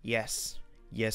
Yes,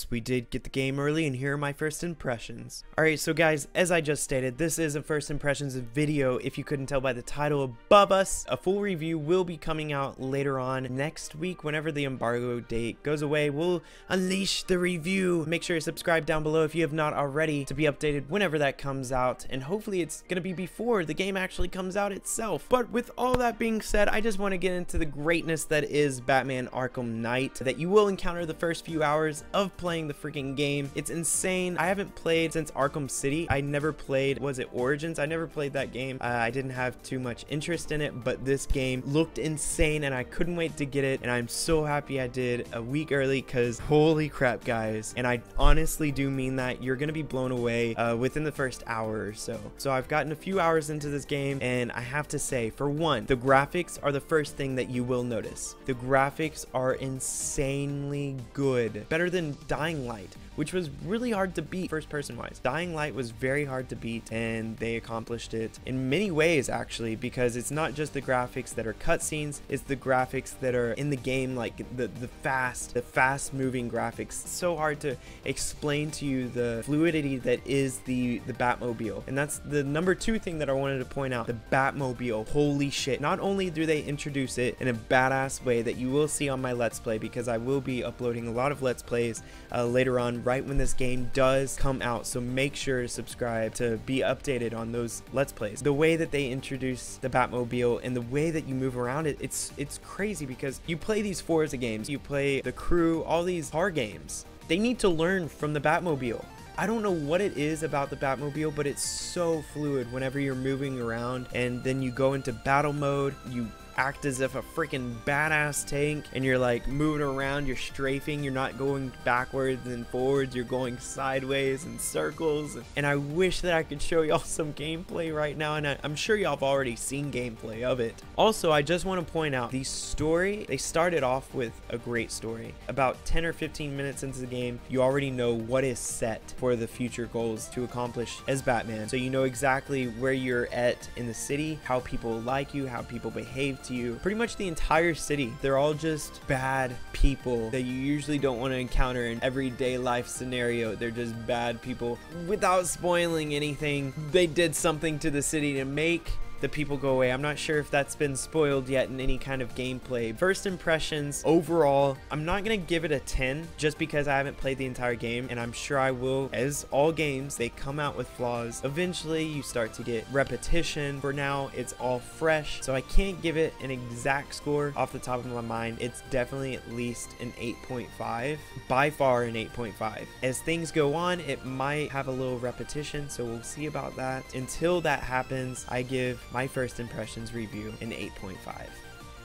we did get the game early, and here are my first impressions. Alright, so guys, as I just stated, this is a first impressions video. If you couldn't tell by the title above us, a full review will be coming out later on next week. Whenever the embargo date goes away, we'll unleash the review. Make sure to subscribe down below if you have not already to be updated whenever that comes out, and hopefully it's gonna be before the game actually comes out itself. But with all that being said, I just want to get into the greatness that is Batman Arkham Knight that you will encounter the first few hours of playing the freaking game. It's insane. I haven't played since Arkham City. I never played, was it Origins? I never played that game. I didn't have too much interest in it, but this game looked insane and I couldn't wait to get it, and I'm so happy I did a week early, because holy crap, guys, and I honestly do mean that, you're gonna be blown away within the first hour or so. So I've gotten a few hours into this game, and I have to say, for one, the graphics are the first thing that you will notice. The graphics are insanely good, better than Dying Light, which was really hard to beat first person wise. Dying Light was very hard to beat, and they accomplished it in many ways actually, because it's not just the graphics that are cutscenes, it's the graphics that are in the game, like the fast moving graphics. It's so hard to explain to you the fluidity that is the Batmobile, and that's the number two thing that I wanted to point out. The Batmobile, holy shit. Not only do they introduce it in a badass way that you will see on my Let's Play, because I will be uploading a lot of Let's Plays later on, right when this game does come out, so make sure to subscribe to be updated on those Let's Plays. The way that they introduce the Batmobile and the way that you move around it, it's crazy, because you play these Forza games, you play The Crew, all these car games. They need to learn from the Batmobile. I don't know what it is about the Batmobile, but it's so fluid whenever you're moving around, and then you go into battle mode, you act as if a freaking badass tank, and you're like moving around, you're strafing, you're not going backwards and forwards, you're going sideways and circles. And I wish that I could show y'all some gameplay right now, and I'm sure y'all have already seen gameplay of it. Also, I just want to point out the story. They started off with a great story. About 10 or 15 minutes into the game, you already know what is set for the future goals to accomplish as Batman. So you know exactly where you're at in the city, how people like you, how people behave to you. Pretty much the entire city, they're all just bad people that you usually don't want to encounter in everyday life scenario. They're just bad people. Without spoiling anything, they did something to the city to make the people go away. I'm not sure if that's been spoiled yet in any kind of gameplay. First impressions overall, I'm not gonna give it a 10 just because I haven't played the entire game, and I'm sure I will. As all games, they come out with flaws. Eventually you start to get repetition. For now, it's all fresh, so I can't give it an exact score off the top of my mind. It's definitely at least an 8.5, by far an 8.5. As things go on, it might have a little repetition, so we'll see about that. Until that happens, I give my first impressions review an 8.5.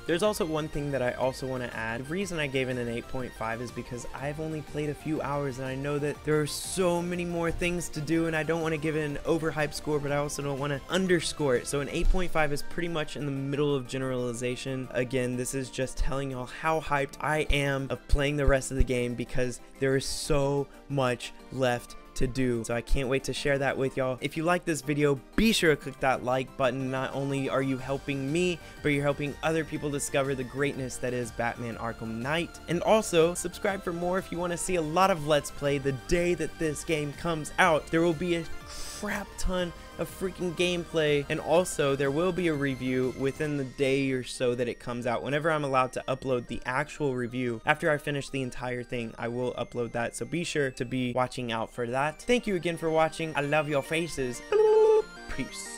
There's also one thing that I also want to add. The reason I gave it an 8.5 is because I've only played a few hours, and I know that there are so many more things to do, and I don't want to give it an overhyped score, but I also don't want to underscore it. So an 8.5 is pretty much in the middle of generalization. Again, this is just telling y'all how hyped I am of playing the rest of the game, because there is so much left to do. So I can't wait to share that with y'all. If you like this video, be sure to click that like button. Not only are you helping me, but you're helping other people discover the greatness that is Batman Arkham Knight. And also subscribe for more if you want to see a lot of Let's Play the day that this game comes out. There will be a crap ton of freaking gameplay, and also there will be a review within the day or so that it comes out. Whenever I'm allowed to upload the actual review, after I finish the entire thing, I will upload that, so be sure to be watching out for that. Thank you again for watching. I love your faces. Peace.